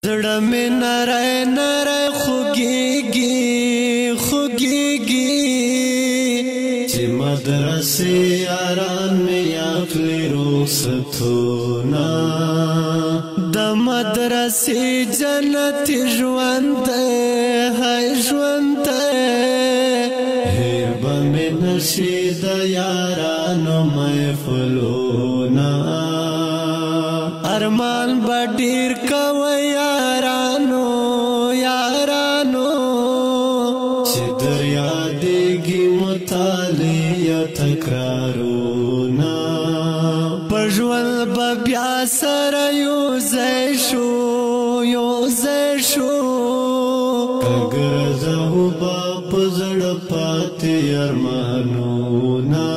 زړه مې نری نری خوږېږي خوږېږي چې مدرسې یاران مې یاخلي رخصتونه د مدرسې جنت ژوند دی هی ژوند دی هیر به مې نشي د یارانو محفلونه ارمان به ډېر کوئ یارانو یارانو چې در یادېږي مطالعه تکرارونه په ژوند به بیا سره یوځای شو یوځای شو که ګرځو به په زړه پاتې ارمانونه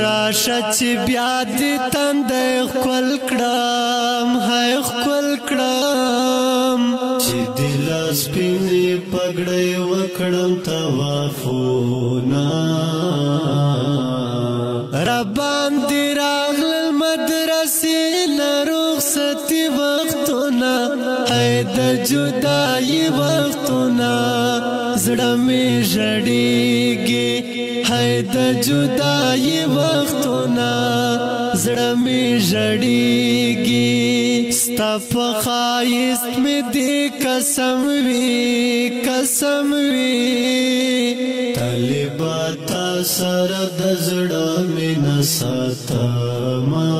راشه چې بیا دې تندی ښکل کړم هی ښکل کړم چې دې له سپینې پګړۍ وکړم طوافونه راباندې راغلل مدرسې نه رخصتي وختونه هی د جدایي وختونه زړه مې ژړېږي هی د جدایي وختونه زړه مې ژړېږي ستا په ښایست مې دې قسم وي قسم وي طالبه تا سره د زړه مینه ساتمه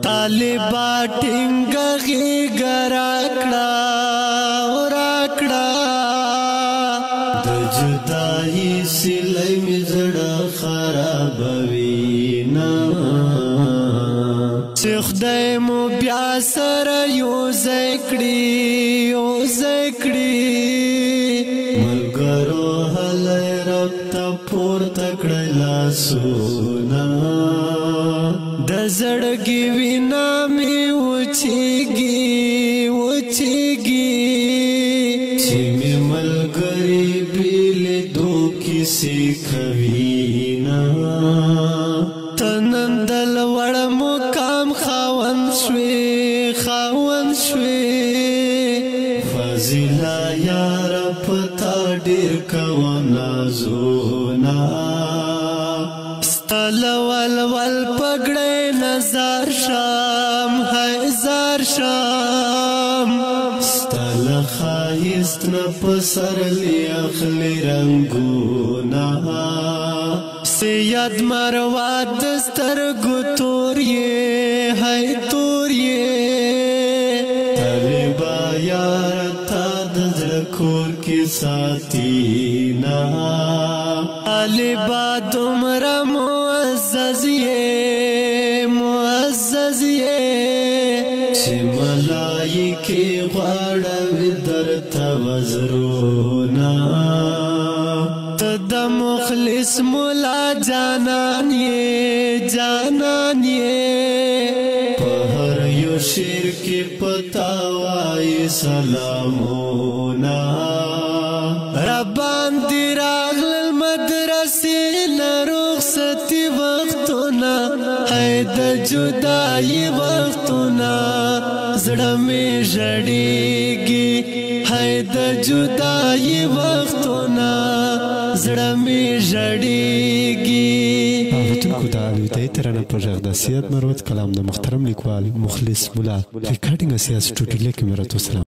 طالبه ټینګه غېږه راکړه راکړه د جدایي سیلۍ مې زړه خرابوي نه چې خدای مو بیا سره یوځای کړي یوځای کړي ملګرو هلئ رب ته پورته کړئ لاسونه د زړګي وینا مې وچېږي وچېږي چې مې ملګري بې لیدو کیسې کوي نه ته نن د لوړ مقام خاوند شوې خاوند شوې فضیله یاره په تا ډېر کوم نازونه ستا له ولول پګړۍ نه زار شم هی زار شم ستا له ښایست نه په سرلي اخلي رنګونه سید مروت د سترګو تور یې هی تور یې طالبه یاره تا د زړه کور کې ساتي نه طالبه دومره معزز یې معزز یې چې ملایکې غواړوي درته وزرونه ته د مخلص ملا جانان یې جانان یې په هر یو شعر کې پتا وایي سلامونه راباندې راغلل مدرسې نه رخصتي وختونه هی د جدایي وختونه زړه مې ژړېږي هی د جدایي وختونه زړه مې ژړېږي اورېدونکو ته الوداعي ترانه په غږ د سید مروت کلام د محترم لیکوال مخلص ملا ریکارډینګ اسیا سټوډیو کې مراتو سلام